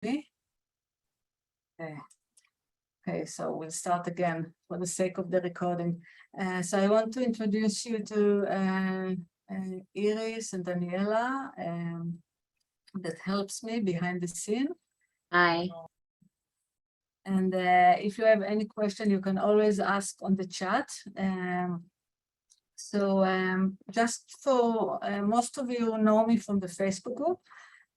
me? Okay, so we'll start again for the sake of the recording. So I want to introduce you to Iris and Daniela that helps me behind the scene. Hi. And if you have any question, you can always ask on the chat. Just for most of you know me from the Facebook group,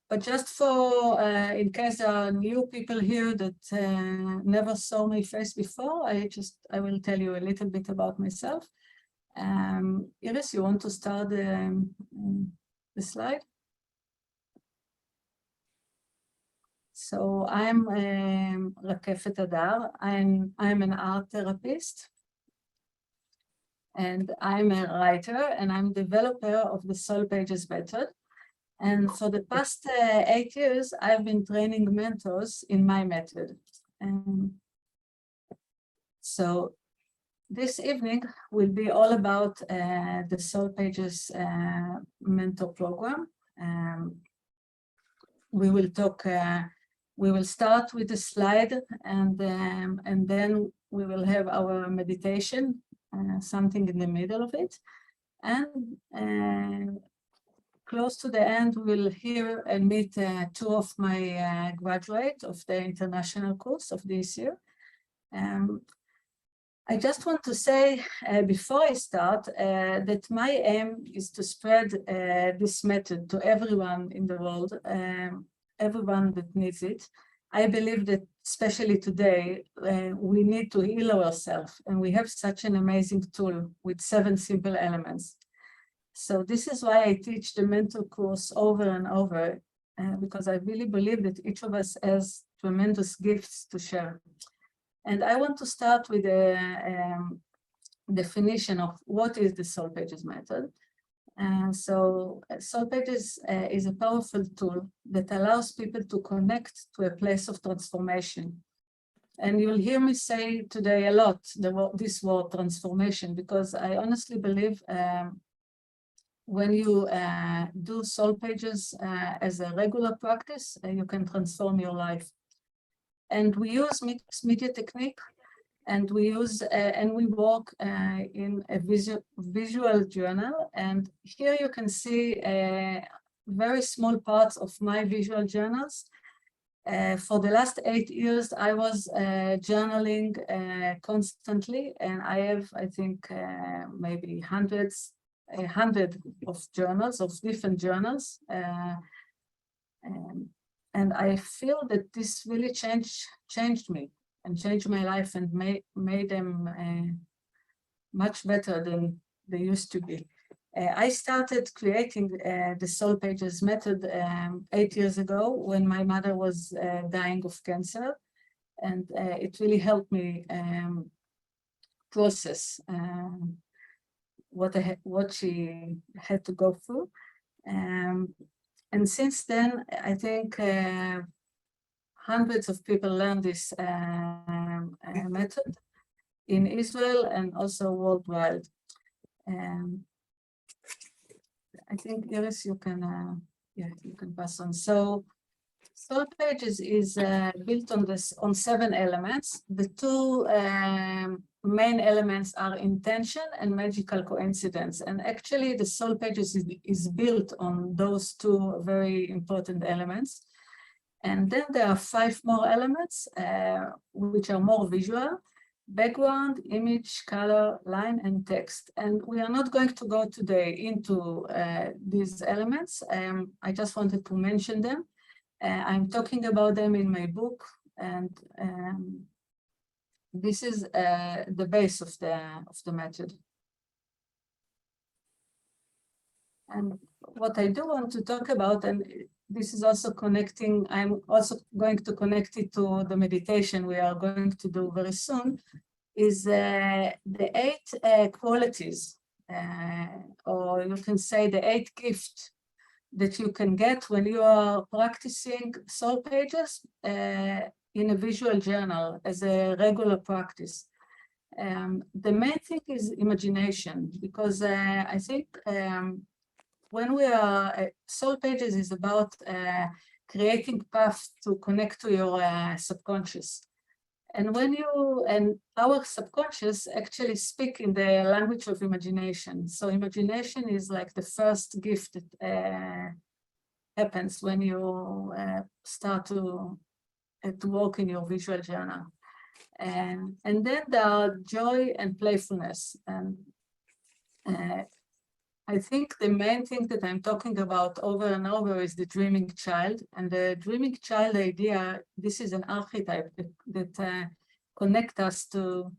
but just for in case there are new people here that never saw my face before, I will tell you a little bit about myself. Iris, you want to start the slide? So I'm rakefetlink. I'm an art therapist, and I'm a writer, and I'm developer of the SoulPages method. And for the past 8 years, I've been training mentors in my method. So this evening will be all about the SoulPages mentor program. We will talk. We will start with a slide, and then we will have our meditation, something in the middle of it, and close to the end, we'll hear and meet two of my graduates of the international course of this year. I just want to say before I start that my aim is to spread this method to everyone in the world, everyone that needs it. I believe that especially today, we need to heal ourselves, and we have such an amazing tool with 7 simple elements. So this is why I teach the mentor course over and over, because I really believe that each of us has tremendous gifts to share. And I want to start with a definition of what is the SoulPages method. So SoulPages is a powerful tool that allows people to connect to a place of transformation. And you'll hear me say today a lot this word transformation, because I honestly believe when you do SoulPages as a regular practice, you can transform your life. And we use mixed media technique, and we use and we work in a visual journal. And here you can see very small parts of my visual journals. For the last 8 years, I was journaling constantly, and I have, I think, maybe 100 of journals, of different journals. And I feel that this really changed me and changed my life and made them much better than they used to be. I started creating the SoulPages method 8 years ago when my mother was dying of cancer, and it really helped me process what she had to go through. And since then, I think hundreds of people learned this method in Israel and also worldwide. I think, Iris, you can pass on. So SoulPages is built on 7 elements. The 2 main elements are intention and magical coincidence. And actually, the SoulPages is built on those 2 very important elements. And then there are 5 more elements, which are more visual: background, image, color, line, and text. And we are not going to go today into these elements. I just wanted to mention them. I'm talking about them in my book, and this is the base of the method. And what I do want to talk about, and this is also connecting, I'm also going to connect it to the meditation we are going to do very soon, is the 8 qualities, or you can say the 8 gifts that you can get when you are practicing SoulPages in a visual journal as a regular practice. The main thing is imagination, because I think when we are, SoulPages is about creating paths to connect to your subconscious. And our subconscious actually speak in the language of imagination. So imagination is like the first gift that happens when you start to work in your visual journal. And then there are joy and playfulness. And I think the main thing that I'm talking about over and over is the dreaming child. And the dreaming child idea, this is an archetype that connects us to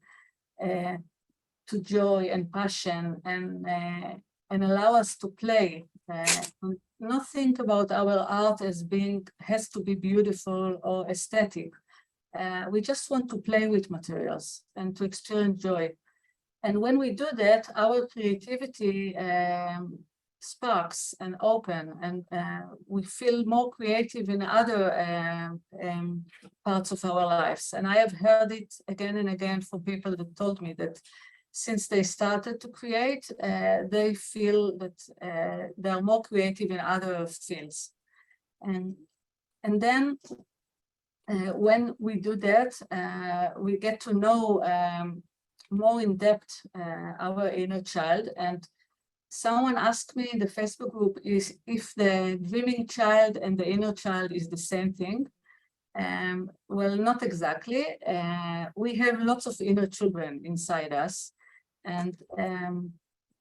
joy and passion and allow us to play. Not think about our art as has to be beautiful or aesthetic. We just want to play with materials and to experience joy. And when we do that, our creativity sparks and open, and we feel more creative in other parts of our lives. And I have heard it again and again from people that told me that since they started to create, they feel that they are more creative in other fields. And then when we do that, we get to know more in depth our inner child. And someone asked me in the Facebook group if the dreaming child and the inner child is the same thing. Well, not exactly. We have lots of inner children inside us. And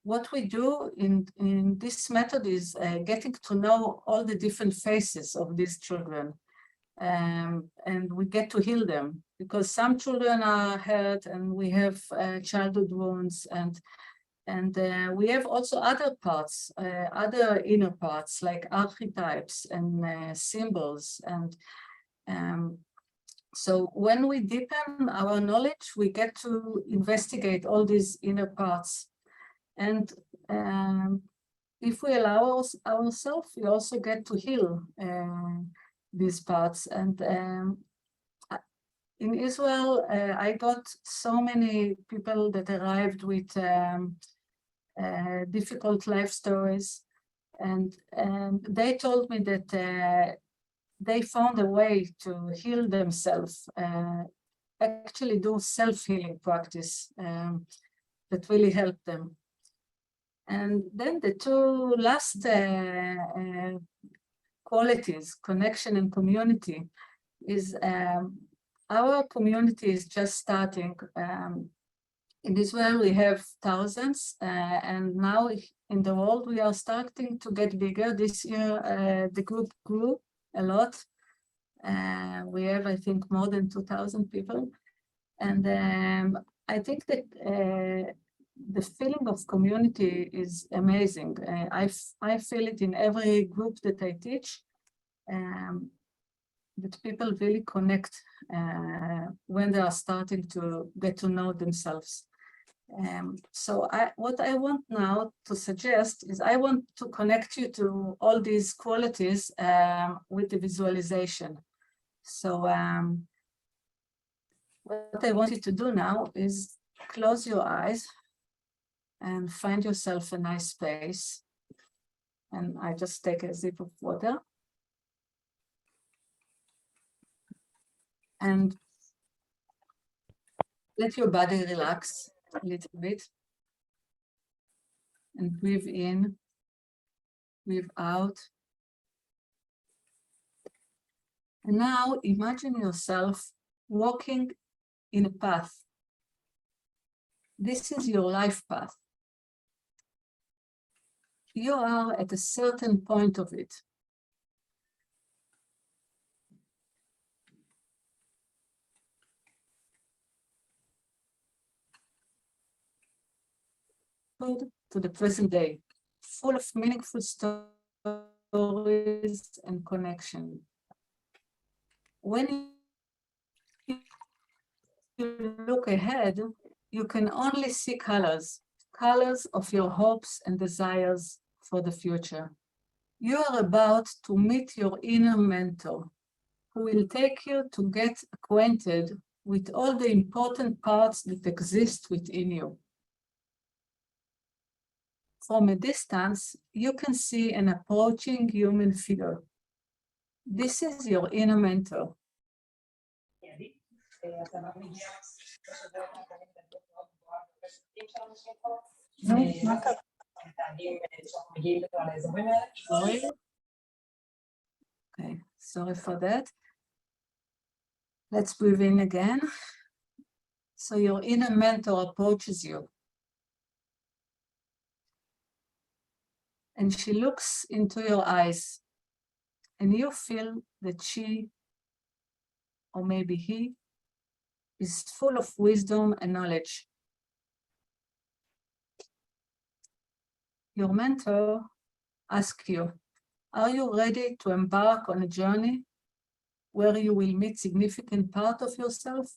what we do in this method is getting to know all the different faces of these children. And we get to heal them, because some children are hurt and we have childhood wounds, and we have also other parts, other inner parts like archetypes and symbols. And so when we deepen our knowledge, we get to investigate all these inner parts. And if we allow ourselves, we also get to heal these parts. And in Israel, I got so many people that arrived with difficult life stories, and they told me that they found a way to heal themselves, actually do self-healing practice that really helped them. And then the two last qualities, connection and community, is our community is just starting. In Israel, we have thousands, and now in the world, we are starting to get bigger. This year, the group grew a lot. We have, I think, more than 2,000 people. And I think that the feeling of community is amazing. I feel it in every group that I teach, that people really connect when they are starting to get to know themselves. So what I want now to suggest is I want to connect you to all these qualities with the visualization. So what I want you to do now is close your eyes and find yourself a nice space. And I just take a sip of water. And let your body relax a little bit. And breathe in, breathe out. And now imagine yourself walking in a path. This is your life path. You are at a certain point of it. To the present day, full of meaningful stories and connection. When you look ahead, you can only see colors of your hopes and desires for the future. You are about to meet your inner mentor, who will take you to get acquainted with all the important parts that exist within you. From a distance, you can see an approaching human figure. This is your inner mentor. Okay, sorry for that. Let's breathe in again. So your inner mentor approaches you. And she looks into your eyes. And you feel that she, or maybe he, is full of wisdom and knowledge. Your mentor asks you, are you ready to embark on a journey where you will meet significant part of yourself?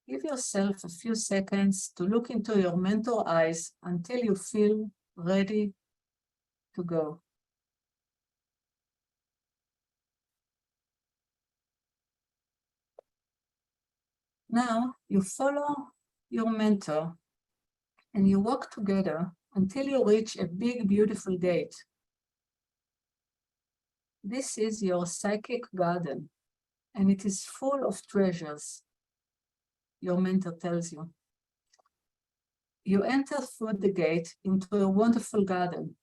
Give yourself a few seconds to look into your mentor's eyes until you feel ready to go. Now you follow your mentor and you walk together until you reach a big, beautiful gate. This is your psychic garden, and it is full of treasures, your mentor tells you. You enter through the gate into a wonderful garden.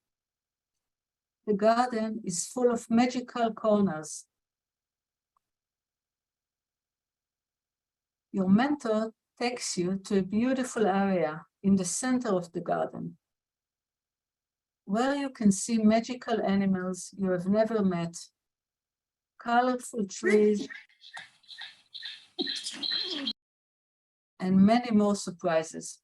The garden is full of magical corners. Your mentor takes you to a beautiful area in the center of the garden, where you can see magical animals you have never met, colorful trees, and many more surprises.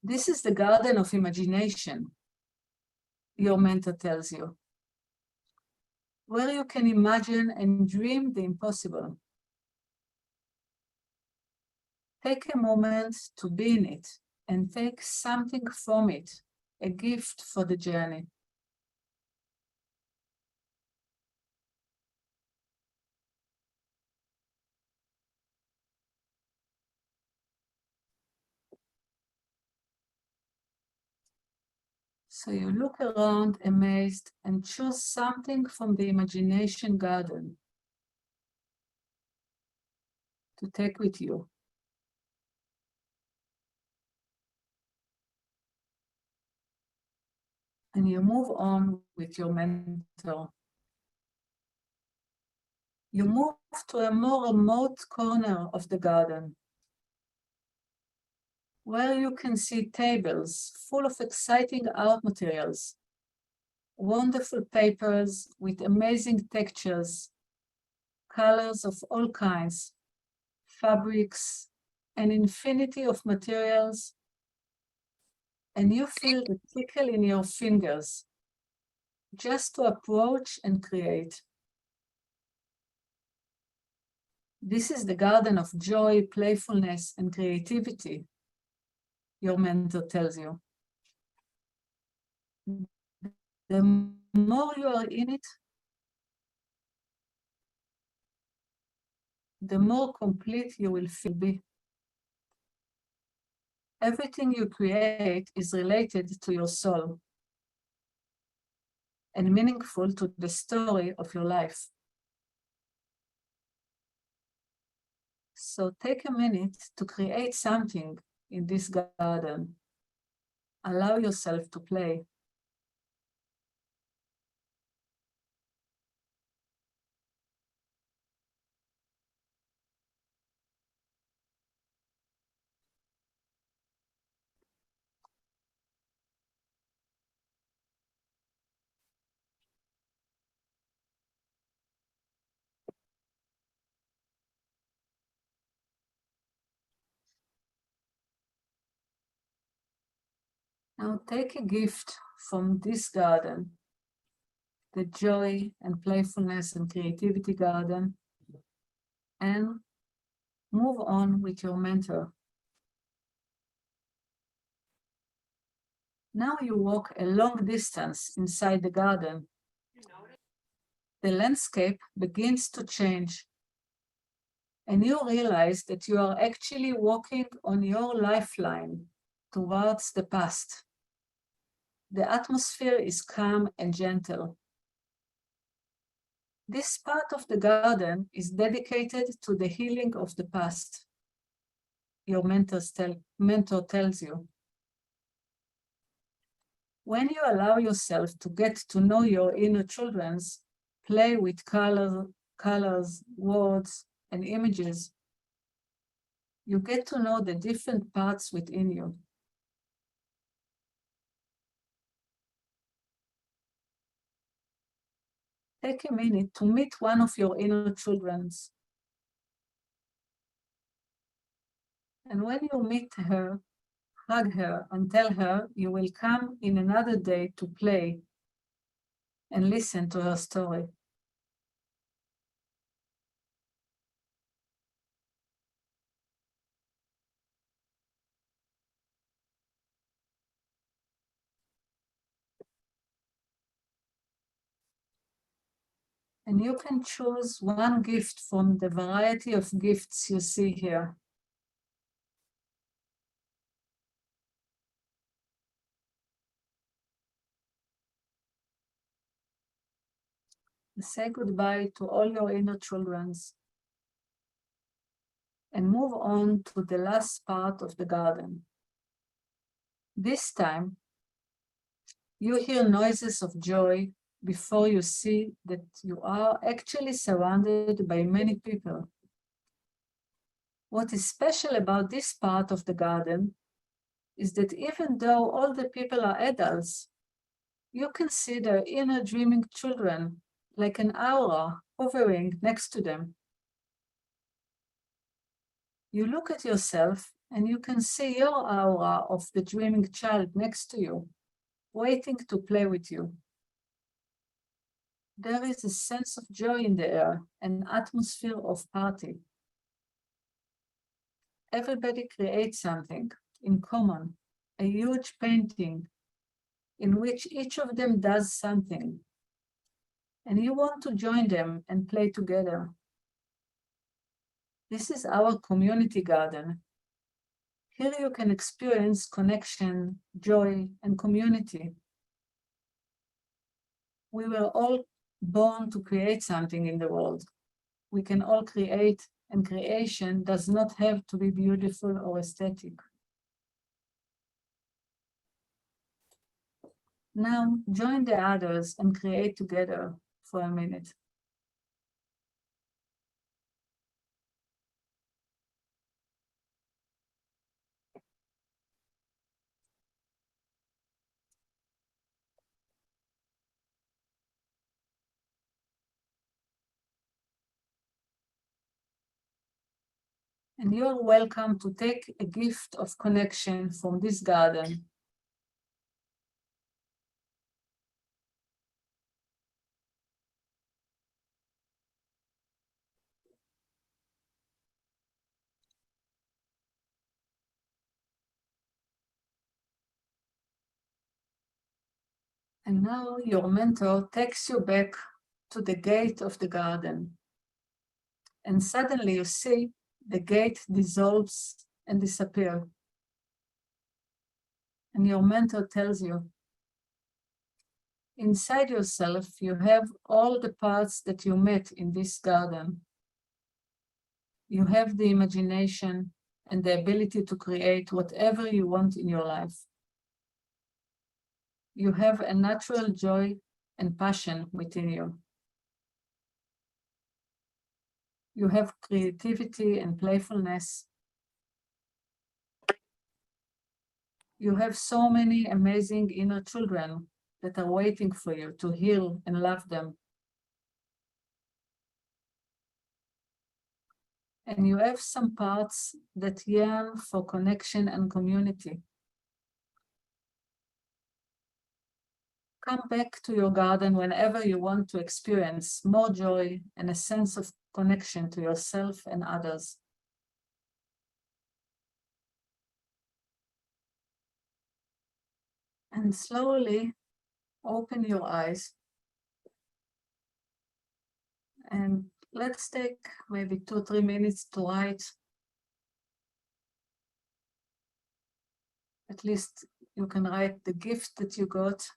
This is the garden of imagination, your mentor tells you, where you can imagine and dream the impossible. Take a moment to be in it and take something from it, a gift for the journey. So you look around amazed and choose something from the imagination garden to take with you. And you move on with your mentor. You move to a more remote corner of the garden, where you can see tables full of exciting art materials, wonderful papers with amazing textures, colors of all kinds, fabrics, an infinity of materials, and you feel the tickle in your fingers just to approach and create. This is the garden of joy, playfulness, and creativity, your mentor tells you. The more you are in it, the more complete you will feel be. Everything you create is related to your soul and meaningful to the story of your life. So take a minute to create something in this garden. Allow yourself to play. Now take a gift from this garden, the joy and playfulness and creativity garden, and move on with your mentor. Now you walk a long distance inside the garden. The landscape begins to change, and you realize that you are actually walking on your lifeline towards the past. the atmosphere is calm and gentle. This part of the garden is dedicated to the healing of the past. Your mentor tells you. When you allow yourself to get to know your inner children, play with colors, words, and images, you get to know the different parts within you. Take a minute to meet one of your inner children. And when you meet her, hug her and tell her you will come in another day to play and listen to her story. And you can choose one gift from the variety of gifts you see here. Say goodbye to all your inner children and move on to the last part of the garden. This time, you hear noises of joy before you see that you are actually surrounded by many people. What is special about this part of the garden is that even though all the people are adults, you can see their inner dreaming children like an aura hovering next to them. You look at yourself and you can see your aura of the dreaming child next to you, waiting to play with you. There is a sense of joy in the air, an atmosphere of party. Everybody creates something in common, a huge painting in which each of them does something, and you want to join them and play together. This is our community garden. Here you can experience connection, joy, and community. We were all born to create something in the world. We can all create, and creation does not have to be beautiful or aesthetic. Now, join the others and create together for a minute. And you're welcome to take a gift of connection from this garden. And now your mentor takes you back to the gate of the garden. And suddenly you see the gate dissolves and disappears. And your mentor tells you, inside yourself, you have all the parts that you met in this garden. You have the imagination and the ability to create whatever you want in your life. You have a natural joy and passion within you. You have creativity and playfulness. You have so many amazing inner children that are waiting for you to heal and love them. And you have some parts that yearn for connection and community. Come back to your garden whenever you want to experience more joy and a sense of connection to yourself and others. And slowly open your eyes. And let's take maybe 2 or 3 minutes to write at least You can write the gift that you got.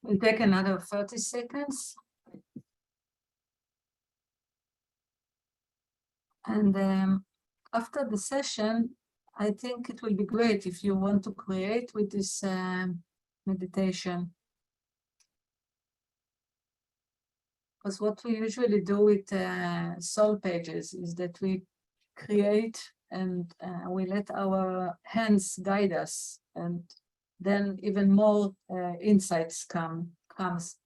We'll take another 30 seconds. And after the session, I think it will be great if you want to create with this meditation. Because what we usually do with SoulPages is that we create and we let our hands guide us, and then even more insights comes.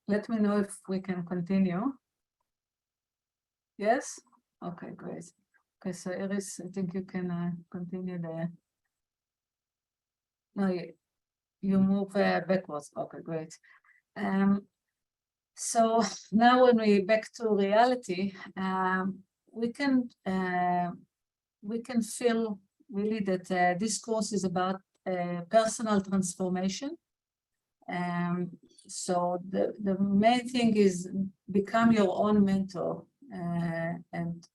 Let me know if we can continue. Yes? Okay, great. Okay, so Iris, I think you can continue the... No, you move backwards. Okay, great. So now when we back to reality, we can feel really that this course is about personal transformation. So the main thing is become your own mentor and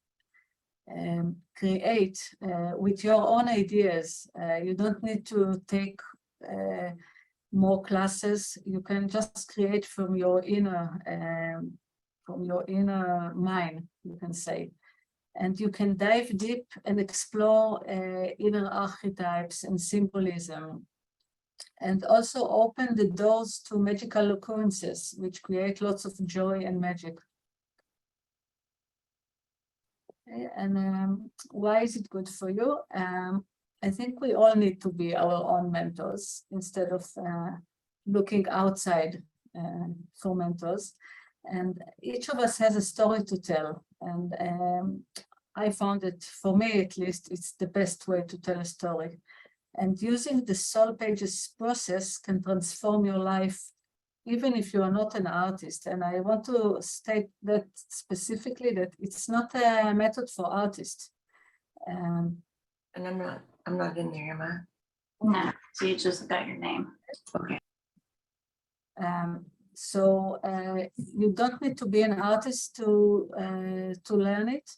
create with your own ideas. You don't need to take more classes. You can just create from your inner mind, you can say. And you can dive deep and explore inner archetypes and symbolism, and also open the doors to magical occurrences, which create lots of joy and magic. Okay, and why is it good for you? I think we all need to be our own mentors instead of looking outside for mentors. And each of us has a story to tell. And I found that, for me at least, it's the best way to tell a story. And using the SoulPages process can transform your life, even if you are not an artist. And I want to state that specifically, that it's not a method for artists. And I'm not in there, am I? No, so you just got your name. Okay. So you don't need to be an artist to learn it.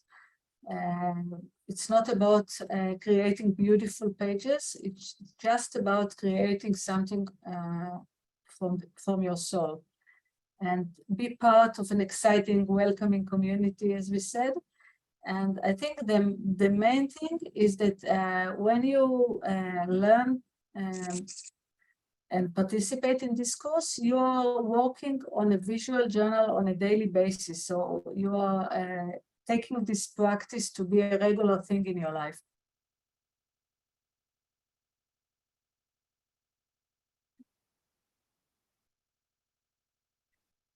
It's not about creating beautiful pages. It's just about creating something from your soul, and be part of an exciting, welcoming community, as we said. And I think the main thing is that when you learn and participate in this course, you are working on a visual journal on a daily basis. So you are taking this practice to be a regular thing in your life.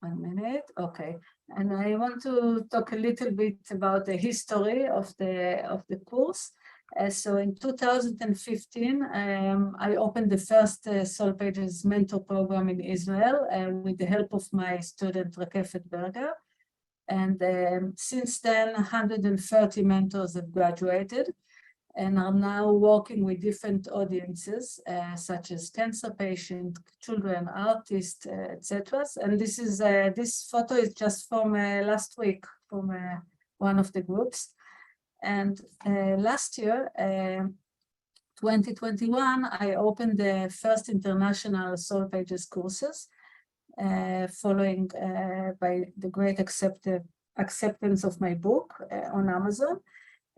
1 minute. Okay. And I want to talk a little bit about the history of the course. So in 2015, I opened the first SoulPages Mentor program in Israel with the help of my student Rakefetlink. And since then, 130 mentors have graduated and are now working with different audiences, such as cancer patients, children, artists, etc. And this photo is just from last week from one of the groups. And last year, 2021, I opened the first international SoulPages courses, following by the great acceptance of my book on Amazon.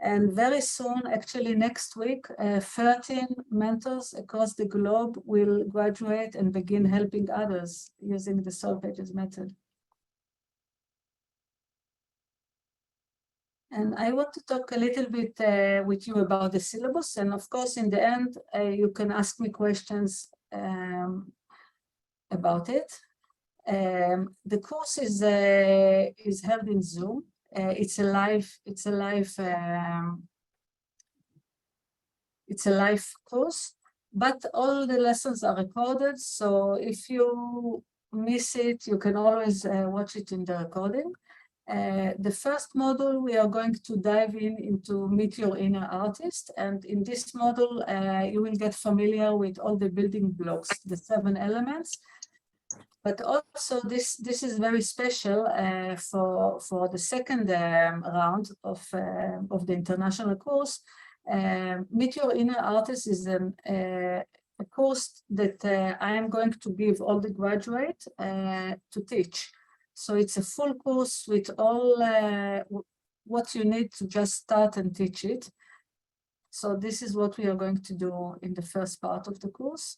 And very soon, actually next week, 13 mentors across the globe will graduate and begin helping others using the SoulPages method. And I want to talk a little bit with you about the syllabus. And of course, in the end, you can ask me questions about it. The course is held in Zoom. It's a live course, but all the lessons are recorded. So if you miss it, you can always watch it in the recording. The first module, we are going to dive into Meet Your Inner Artist. And in this module, you will get familiar with all the building blocks, the 7 elements. But also this is very special for the second round of the international course. Meet Your Inner Artist is a course that I am going to give all the graduates to teach. So it's a full course with all what you need to just start and teach it. So this is what we are going to do in the first part of the course.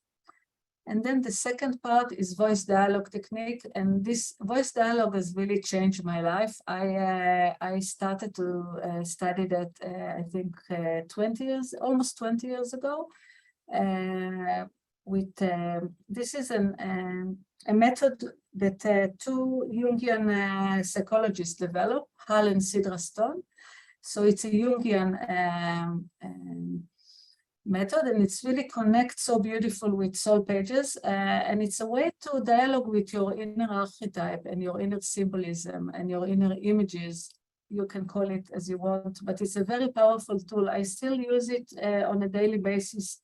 And then the second part is voice dialogue technique. And this voice dialogue has really changed my life. I started to study that, I think, almost 20 years ago. This is a method that 2 Jungian psychologists developed, Hall and Sidra Stone. So it's a Jungian method, and it's really connects so beautiful with SoulPages, and it's a way to dialogue with your inner archetype and your inner symbolism and your inner images. You can call it as you want, but it's a very powerful tool. I still use it on a daily basis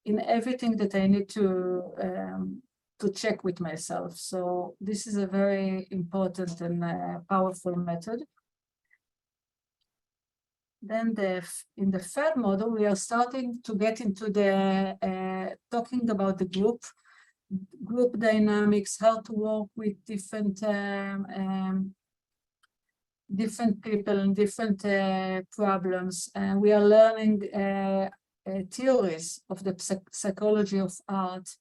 in everything that I need to check with myself. So this is a very important and powerful method. Then in the third model, we are starting to get into the talking about the group dynamics, how to work with different people and different problems. And we are learning theories of the psychology of art.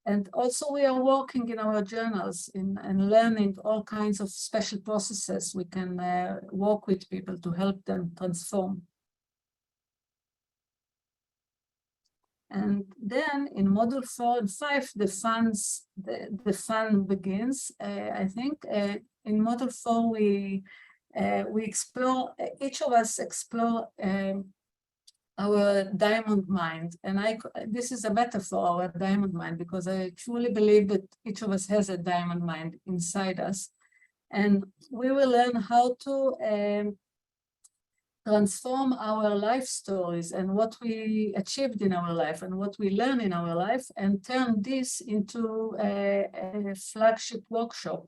And also we are working in our journals and learning all kinds of special processes we can work with people to help them transform. And then in module 4 and 5, the fun begins. I think in module 4 we explore, each of us explore our diamond mind. And this is a metaphor, our diamond mind, because I truly believe that each of us has a diamond mind inside us. And we will learn how to transform our life stories and what we achieved in our life and what we learn in our life, and turn this into a flagship workshop.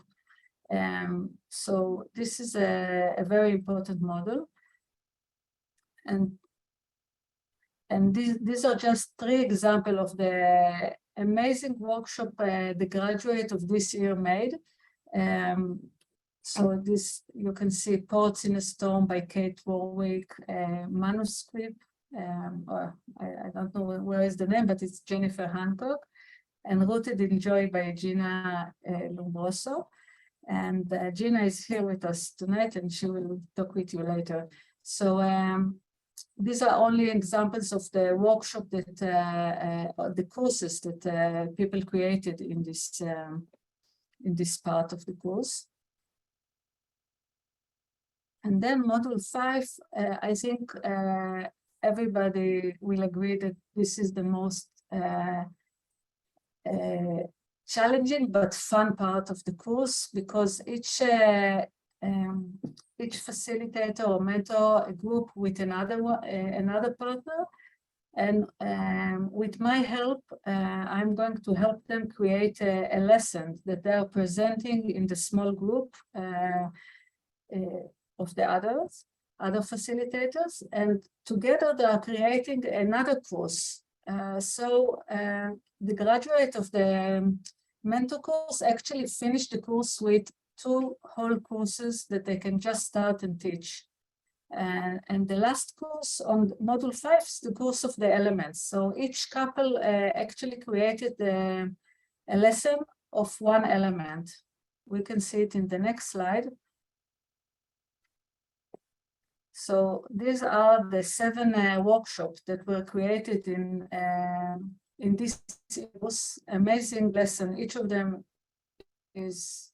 So this is a very important model. And these are just 3 examples of the amazing workshop the graduate of this year made. So this, you can see Ports in a Storm by Kate Warwick, manuscript, or I don't know where is the name, but it's Jennifer Hancock, and Rooted in Joy by Gina Lombroso. And Gina is here with us tonight, and she will talk with you later. So these are only examples of the workshop that, the courses that people created in in this part of the course. And then module 5, I think everybody will agree that this is the most challenging but fun part of the course, because each facilitator or mentor a group with another partner, and with my help, I'm going to help them create a lesson that they are presenting in the small group of the other facilitators, and together they are creating another course. So the graduate of the mentor course actually finished the course with 2 whole courses that they can just start and teach. And the last course on module 5 is the course of the elements. So each couple actually created a lesson of 1 element. We can see it in the next slide. So these are the 7 workshops that were created in this course. Amazing lesson. Each of them is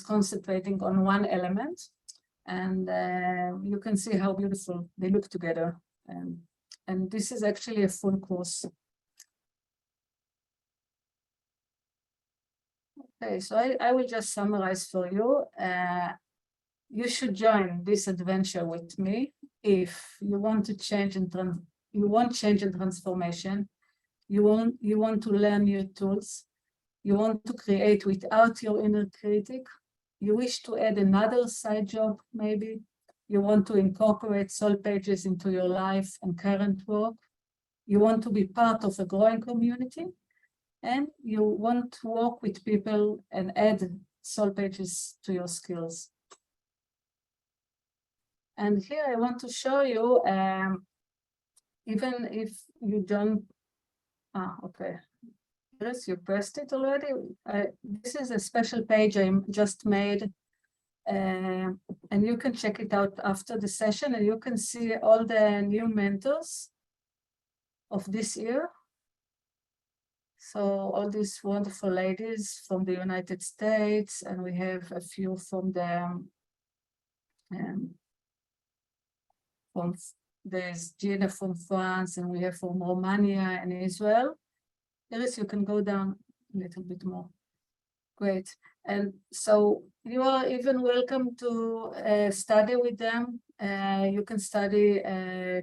concentrating on 1 element, and you can see how beautiful they look together. And this is actually a full course. Okay, so I will just summarize for you. You should join this adventure with me if you want to change and transformation. You want to learn new tools. You want to create without your inner critic. You wish to add another side job, maybe. You want to incorporate SoulPages into your life and current work. You want to be part of a growing community. And you want to work with people and add SoulPages to your skills. And here I want to show you, even if you don't, okay. Yes, you pressed it already. This is a special page I just made, and you can check it out after the session, and you can see all the new mentors of this year. So all these wonderful ladies from the United States, and we have a few from there's Gina from France, and we have from Romania and Israel. Iris, you can go down a little bit more. Great. And so you are even welcome to study with them. You can study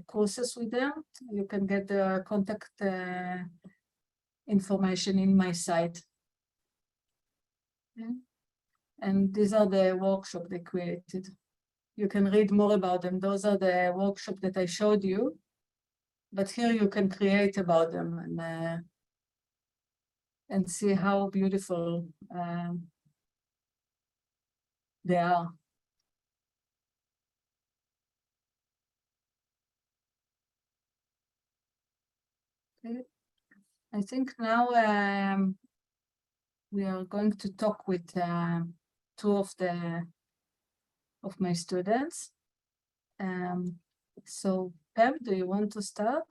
courses with them. You can get the contact information in my site. Okay. And these are the workshops they created. You can read more about them. Those are the workshops that I showed you. But here you can create about them and see how beautiful they are. Okay. I think now we are going to talk with 2 of my students. So Pam, do you want to start?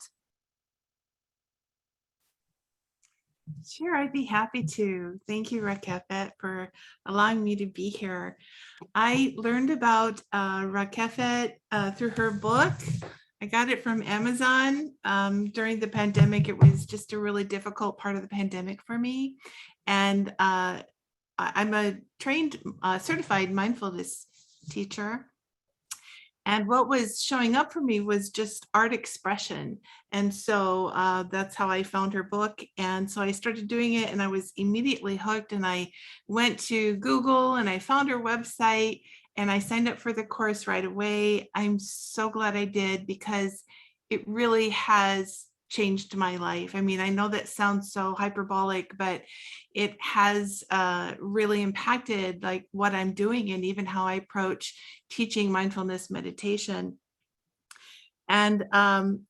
Sure, I'd be happy to. Thank you, Rakefet, for allowing me to be here. I learned about Rakefet through her book. I got it from Amazon during the pandemic. It was just a really difficult part of the pandemic for me. And I'm a trained, certified mindfulness teacher. And what was showing up for me was just art expression. And so that's how I found her book. And so I started doing it, and I was immediately hooked. And I went to Google and I found her website, and I signed up for the course right away. I'm so glad I did, because it really has changed my life. I mean, I know that sounds so hyperbolic, but it has really impacted like what I'm doing and even how I approach teaching mindfulness meditation. And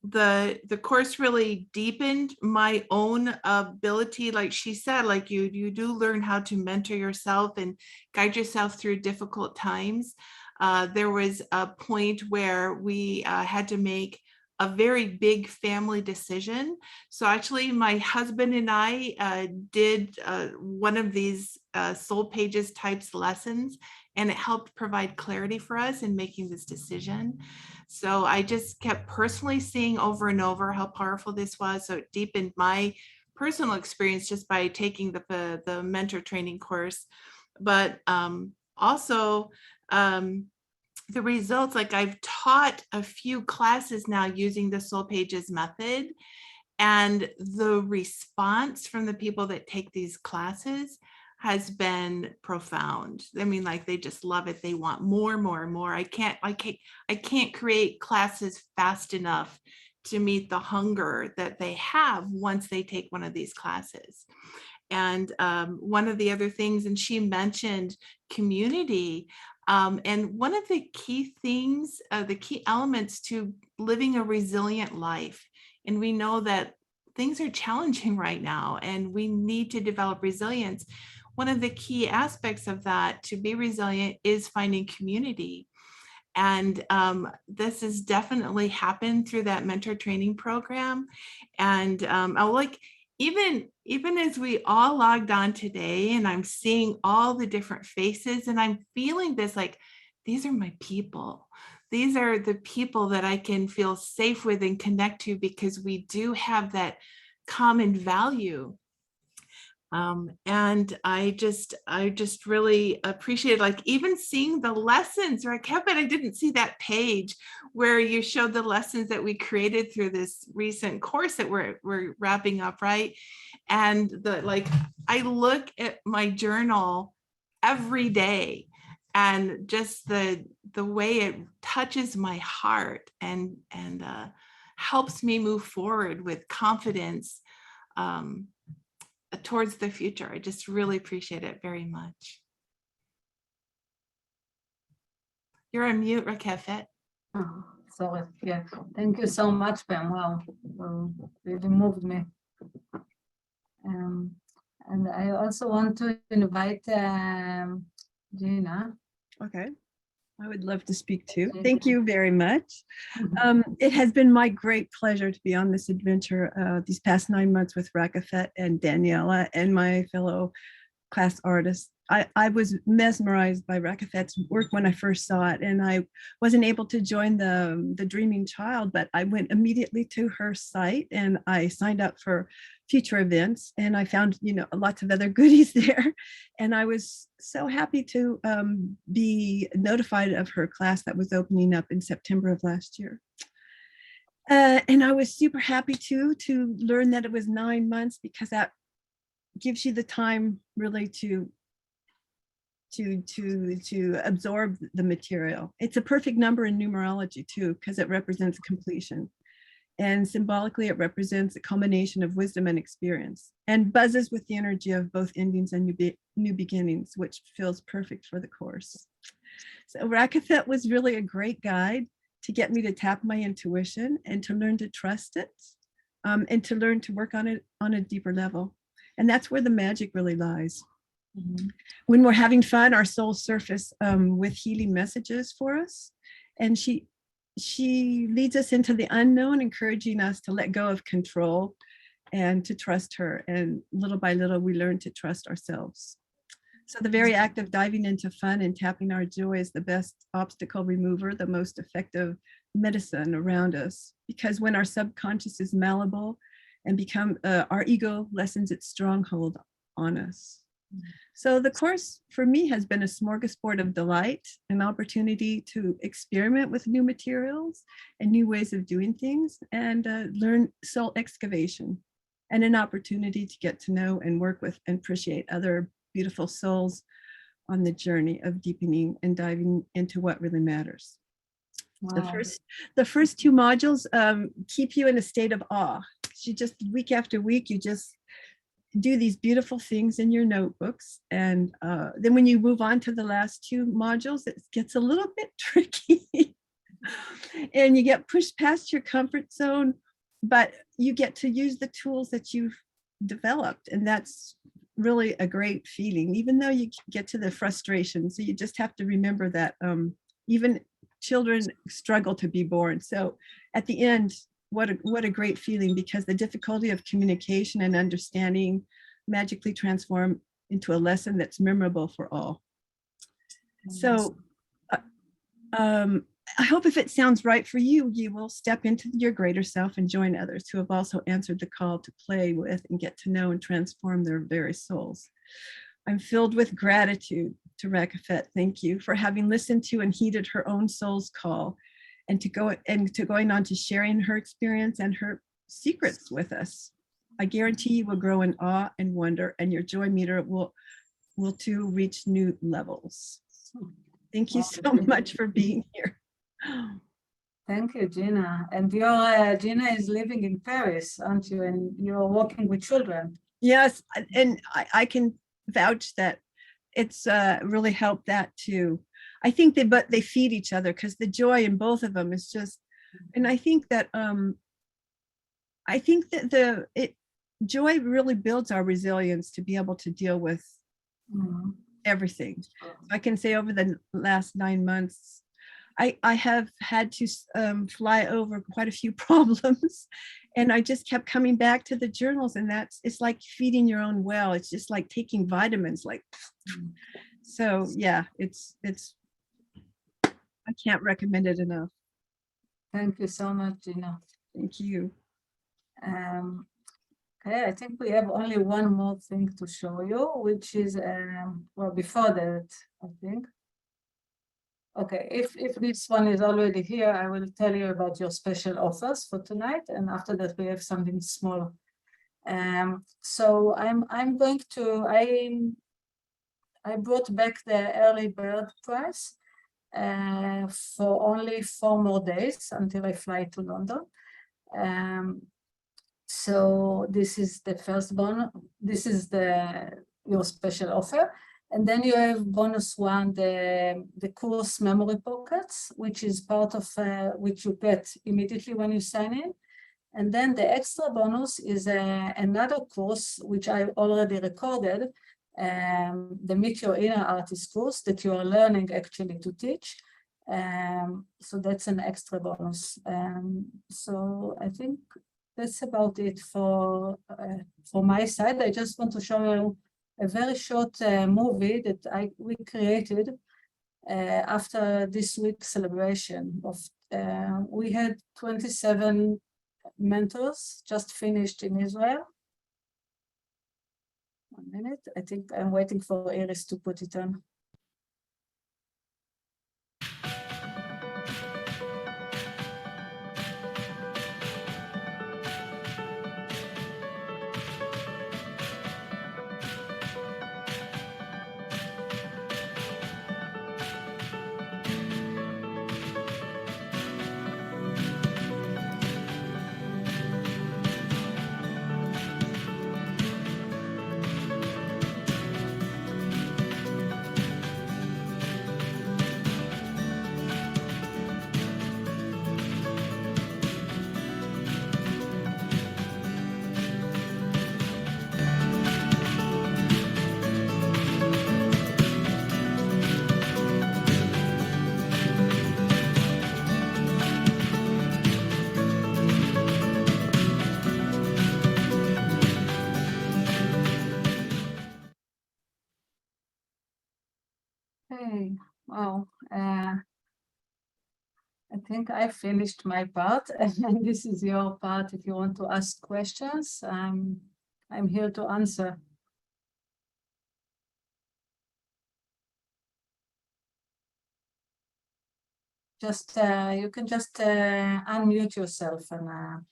the course really deepened my own ability. Like she said, like you do learn how to mentor yourself and guide yourself through difficult times. There was a point where we had to make a very big family decision. So actually my husband and I did one of these SoulPages types lessons, and it helped provide clarity for us in making this decision. So I just kept personally seeing over and over how powerful this was. So it deepened my personal experience just by taking the mentor training course. But also the results, like I've taught a few classes now using the SoulPages method, and the response from the people that take these classes has been profound. I mean, like they just love it. They want more, more, and more. I can't create classes fast enough to meet the hunger that they have once they take one of these classes. And one of the other things, and she mentioned community, and one of the key things, the key elements to living a resilient life. And we know that things are challenging right now, and we need to develop resilience. One of the key aspects of that to be resilient is finding community. And this has definitely happened through that mentor training program. And even as we all logged on today, and I'm seeing all the different faces, and I'm feeling this, like, these are my people. These are the people that I can feel safe with and connect to, because we do have that common value. And I just really appreciate, like, even seeing the lessons, right? Kevin, I didn't see that page where you showed the lessons that we created through this recent course that we're wrapping up, right? And I look at my journal every day, and just the way it touches my heart and helps me move forward with confidence towards the future. I just really appreciate it very much. You're on mute, Rakefet. Oh, sorry. Yeah. Thank you so much, Pam. Wow. Really moved me. And I also want to invite Gina. Okay, I would love to speak too. Thank you very much. It has been my great pleasure to be on this adventure these past 9 months with Rakefet and Daniela and my fellow class artists. I was mesmerized by Rakefet's work when I first saw it, and I wasn't able to join the Dreaming Child, but I went immediately to her site and I signed up for future events, and I found, lots of other goodies there. And I was so happy to be notified of her class that was opening up in September of last year. And I was super happy to learn that it was 9 months, because that gives you the time really to absorb the material. It's a perfect number in numerology too, because it represents completion. And symbolically, it represents a combination of wisdom and experience, and buzzes with the energy of both endings and new beginnings, which feels perfect for the course. So Rakefet was really a great guide to get me to tap my intuition and to learn to trust it, and to learn to work on it on a deeper level. And that's where the magic really lies. Mm-hmm. When we're having fun, our souls surface with healing messages for us. And she leads us into the unknown, encouraging us to let go of control and to trust her. And little by little, we learn to trust ourselves. So the very act of diving into fun and tapping our joy is the best obstacle remover, the most effective medicine around us. Because when our subconscious is malleable and become our ego lessens its stronghold on us. So the course for me has been a smorgasbord of delight, an opportunity to experiment with new materials and new ways of doing things, and learn soul excavation, and an opportunity to get to know and work with and appreciate other beautiful souls on the journey of deepening and diving into what really matters. Wow. The first 2 modules keep you in a state of awe. You just, week after week, you just do these beautiful things in your notebooks. And then when you move on to the last 2 modules, it gets a little bit tricky. And you get pushed past your comfort zone, but you get to use the tools that you've developed. And that's really a great feeling, even though you get to the frustration. So you just have to remember that even children struggle to be born. So at the end, what a great feeling, because the difficulty of communication and understanding magically transform into a lesson that's memorable for all. So I hope if it sounds right for you, you will step into your greater self and join others who have also answered the call to play with and get to know and transform their very souls. I'm filled with gratitude to Rakefet. Thank you for having listened to and heeded her own soul's call, and to going on to sharing her experience and her secrets with us. I guarantee you will grow in awe and wonder, and your joy meter will too reach new levels. Thank you so much for being here. Thank you, Gina. And your Gina is living in Paris, aren't you? And you're working with children. Yes, and I can vouch that it's really helped that too. I think they feed each other, because the joy in both of them is just, and I think that joy really builds our resilience to be able to deal with everything. I can say over the last 9 months, I have had to fly over quite a few problems, and I just kept coming back to the journals, and it's like feeding your own well. It's just like taking vitamins, like, so yeah, it's I can't recommend it enough. Thank you so much, Gina. Thank you. Okay, I think we have only one more thing to show you, which is, well, before that, I think. Okay, if this one is already here, I will tell you about your special offers for tonight, and after that we have something small. So I'm going to, I brought back the early bird price for only 4 more days until I fly to London. So this is the first bonus. This is your special offer. And then you have bonus one, the course memory pockets, which is part of which you get immediately when you sign in. And then the extra bonus is another course, which I already recorded, the Meet Your Inner Artist course that you are learning actually to teach. So that's an extra bonus. So I think that's about it for my side. I just want to show you a very short movie that we created after this week's celebration of, we had 27 mentors just finished in Israel. 1 minute, I think I'm waiting for Iris to put it on. Okay, wow. I think I finished my part, and this is your part. If you want to ask questions, I'm here to answer. Just you can just unmute yourself and.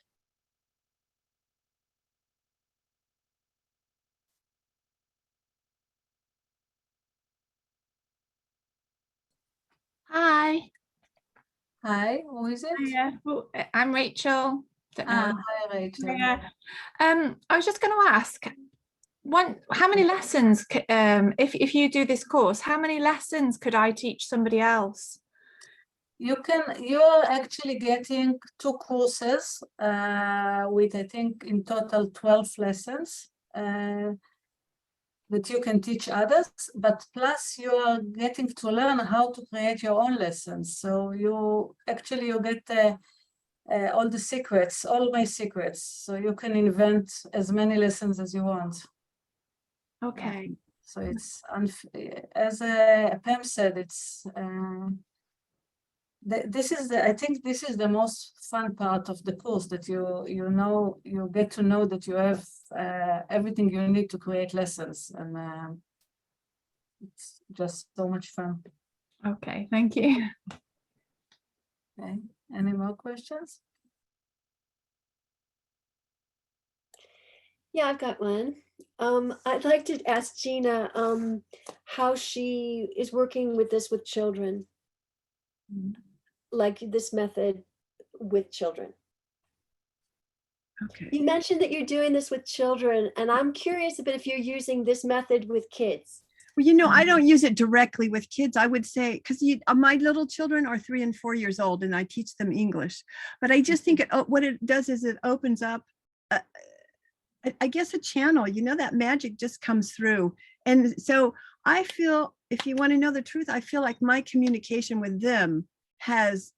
Hi. Hi, who is it? Hiya. Well, I'm Rachel. Don't know. Hi, Rachel. Hiya. I was just going to ask, how many lessons, if you do this course, how many lessons could I teach somebody else? You're actually getting 2 courses with, I think, in total 12 lessons that you can teach others, but plus you are getting to learn how to create your own lessons. So you get all the secrets, all my secrets. So you can invent as many lessons as you want. Okay. So it's, as Pam said, it's, this is I think this is the most fun part of the course, that you get to know that you have everything you need to create lessons, and it's just so much fun. Okay, thank you. Okay, any more questions? Yeah, I've got one. I'd like to ask Gina how she is working with this with children, like this method with children. Okay. You mentioned that you're doing this with children, and I'm curious a bit if you're using this method with kids. Well, you know, I don't use it directly with kids. I would say, because my little children are 3 and 4 years old, and I teach them English. But I just think what it does is it opens up, I guess, a channel. You know, that magic just comes through. And so I feel, if you want to know the truth, I feel like my communication with them has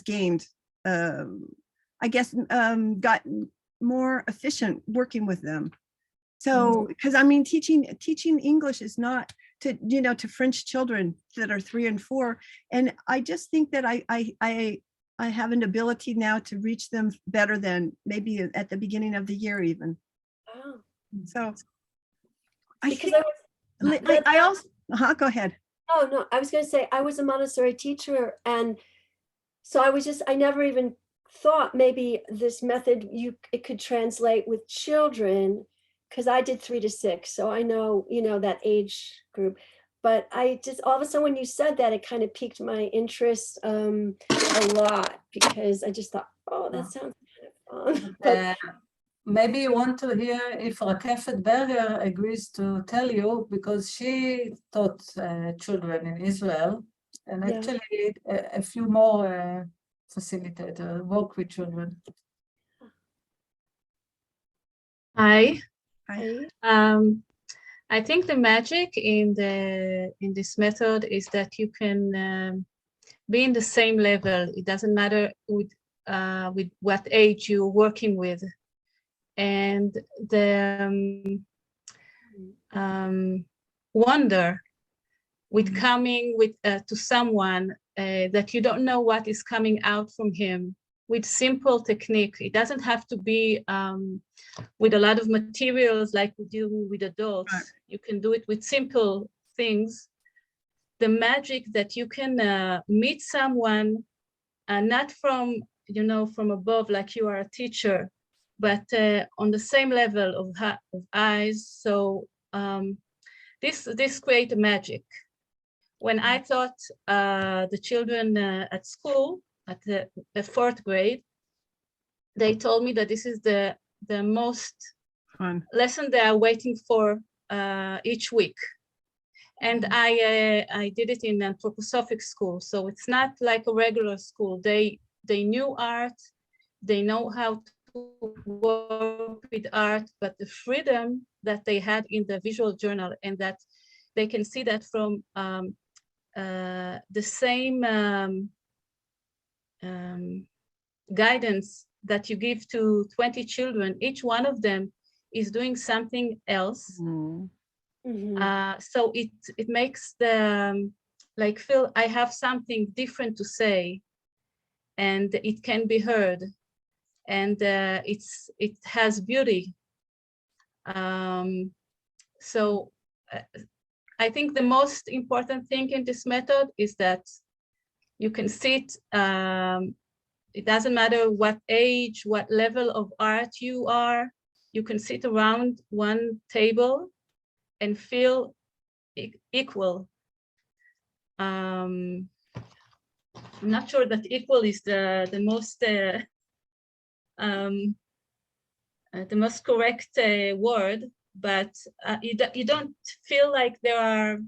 gained, I guess, gotten more efficient working with them. So, because I mean, teaching English is not to, you know, to French children that are 3 and 4. And I just think that I have an ability now to reach them better than maybe at the beginning of the year even. Oh, So because I also, go ahead. Oh, no, I was going to say, I was a Montessori teacher. And so I never even thought maybe this method, it could translate with children, because I did 3 to 6. So I know, you know, that age group. But I just, all of a sudden, when you said that, it kind of piqued my interest a lot, because I just thought, oh, that sounds kind of fun. But Maybe you want to hear if Rakefet Berger agrees to tell you, because she taught children in Israel, and Yeah. actually a few more facilitators work with children. Hi. I, I think the magic in this method is that you can be in the same level. It doesn't matter with what age you're working with, and the wonder with coming with to someone that you don't know what is coming out from him, with simple technique. It doesn't have to be with a lot of materials like we do with adults. Right. You can do it with simple things. The magic that you can meet someone, not from, you know, from above like you are a teacher, but on the same level of eyes. So this creates magic. When I taught the children at school, at the 4th grade, they told me that this is the most fun lesson they are waiting for each week. And I did it in an anthroposophic school, so it's not like a regular school. They knew art, they know how to work with art, but the freedom that they had in the visual journal, and that they can see that from the same guidance that you give to 20 children, each one of them is doing something else. So it makes them like feel I have something different to say, and it can be heard, and it has beauty. So I think the most important thing in this method is that you can sit, it doesn't matter what age, what level of art you are, you can sit around one table and feel equal. I'm not sure that equal is the most correct word, but you don't feel like there are,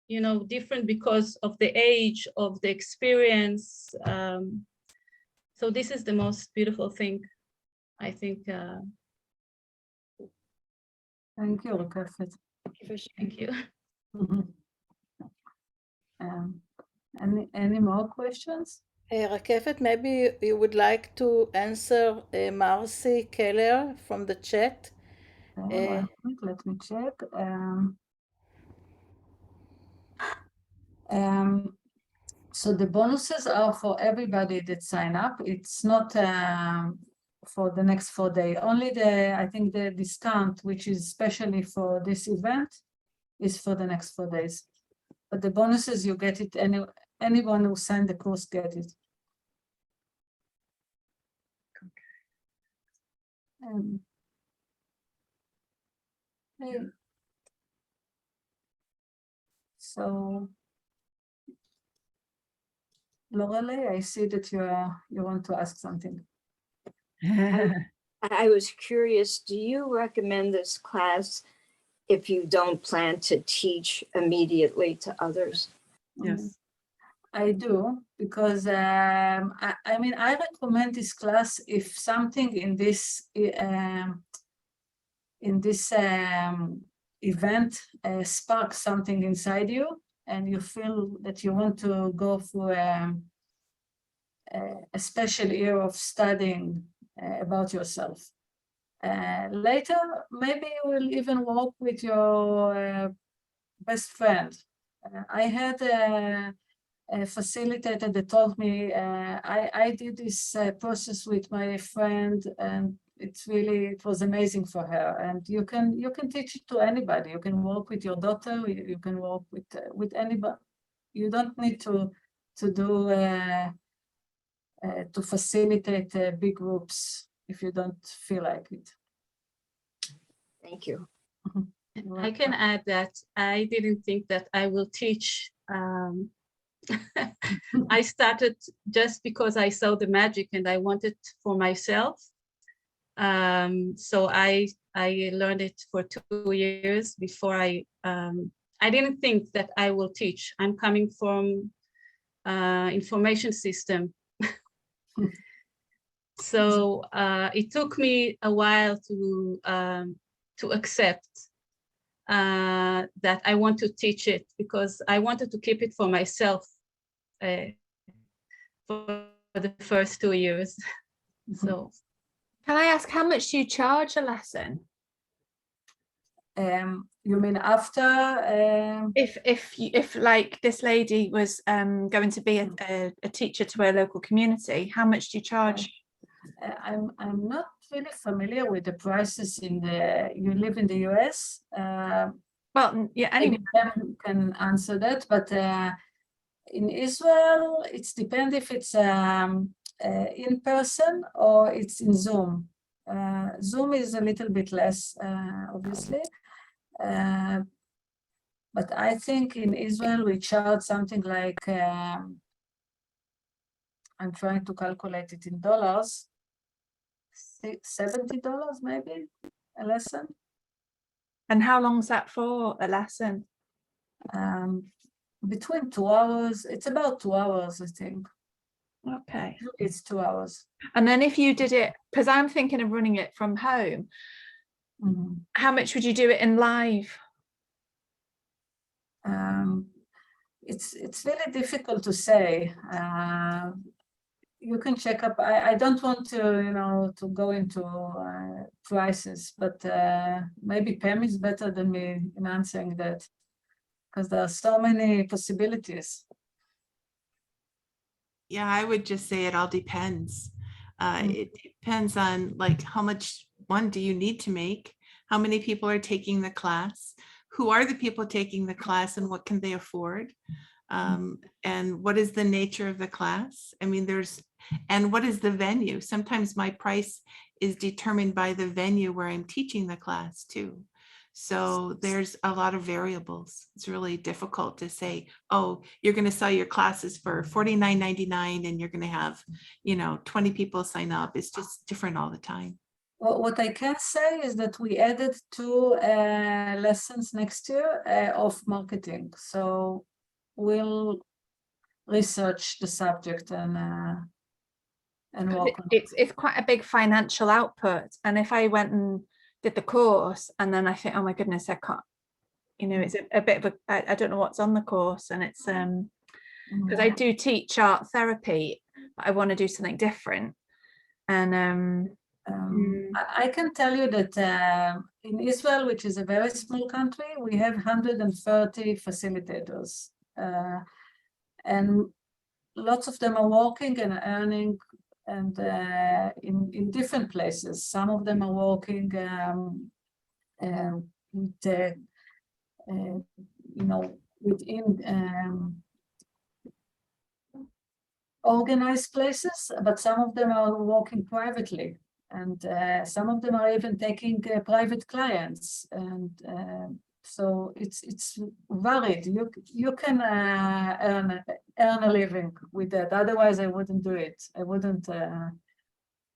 you know, different because of the age of the experience. So this is the most beautiful thing, I think. Thank you, Rakefet. Thank you. Any more questions? Rakefet, maybe you would like to answer Marcy Keller from the chat. One minute, let me check. So the bonuses are for everybody that sign up. It's not for the next 4 days. Only I think the discount, which is especially for this event, is for the next 4 days. But the bonuses, you get it, anyone who signed the course get it. Okay. So, Lorelei, I see that you want to ask something. I was curious, do you recommend this class if you don't plan to teach immediately to others? Yes. I do, because I mean, I recommend this class if something in this event sparks something inside you, and you feel that you want to go for a special year of studying about yourself. Later, maybe you will even work with your best friend. I had a facilitator that told me I did this process with my friend, and it was amazing for her. And you can teach it to anybody. You can work with your daughter. You can work with anybody. You don't need to do to facilitate big groups if you don't feel like it. Thank you. I can add that I didn't think that I will teach. I started just because I saw the magic and I wanted for myself. So I learned it for 2 years before I didn't think that I will teach. I'm coming from information system. So it took me a while to accept that I want to teach it, because I wanted to keep it for myself for the first 2 years. So, Can I ask how much you charge a lesson? you mean after? If like this lady was going to be a teacher to her local community, how much do you charge? I'm not really familiar with the prices you live in the US. Well, yeah, anyway. Maybe can answer that, but in Israel, it depends if it's in person or it's in Zoom. Zoom is a little bit less, obviously. But I think in Israel, we charge something like, I'm trying to calculate it in dollars, $70 maybe a lesson. And how long's that for, a lesson? Between 2 hours, it's about 2 hours, I think. Okay. It's 2 hours. And then if you did it, because I'm thinking of running it from home, how much would you do it in live? It's really difficult to say. You can check up. I don't want to, to go into prices, but maybe Pam is better than me in answering that, because there are so many possibilities. Yeah, I would just say it all depends. It depends on like how much do you need to make? How many people are taking the class? Who are the people taking the class and what can they afford? And what is the nature of the class? I mean, and what is the venue? Sometimes my price is determined by the venue where I'm teaching the class too. So there's a lot of variables. It's really difficult to say, oh, you're going to sell your classes for $49.99 and you're going to have, 20 people sign up. It's just different all the time. Well, what I can say is that we added 2 lessons next year of marketing. So we'll research the subject and work on it. It's quite a big financial output. And if I went and did the course and then I think, oh my goodness, I can't, it's a bit of I don't know what's on the course. And it's because I do teach art therapy, but I want to do something different. And I can tell you that in Israel, which is a very small country, we have 130 facilitators. And lots of them are working and earning and in different places. Some of them are working with, within organized places, but some of them are working privately. And some of them are even taking private clients. And so it's varied. You can earn a living with that. Otherwise, I wouldn't do it. I wouldn't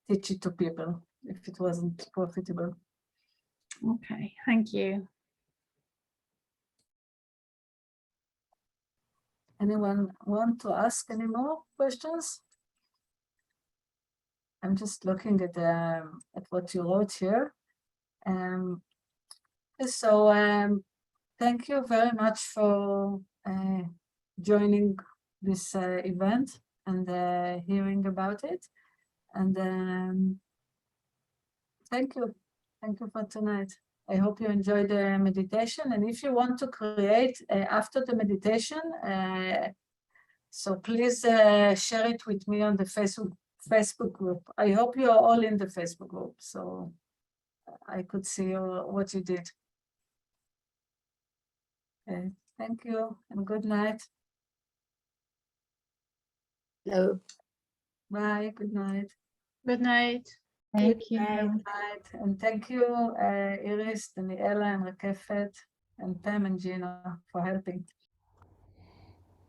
teach it to people if it wasn't profitable. okay, thank you. Anyone want to ask any more questions? I'm just looking at what you wrote here. So thank you very much for joining this event and hearing about it. And thank you for tonight. I hope you enjoyed the meditation. And if you want to create after the meditation, so please share it with me on the Facebook group. I hope you are all in the Facebook group, so I could see what you did. Okay, thank you and good night. Hello. Bye, good night. Good night. Thank you. Good night. And thank you, Iris, Daniela, and Rakefet, and Pam and Gina for helping.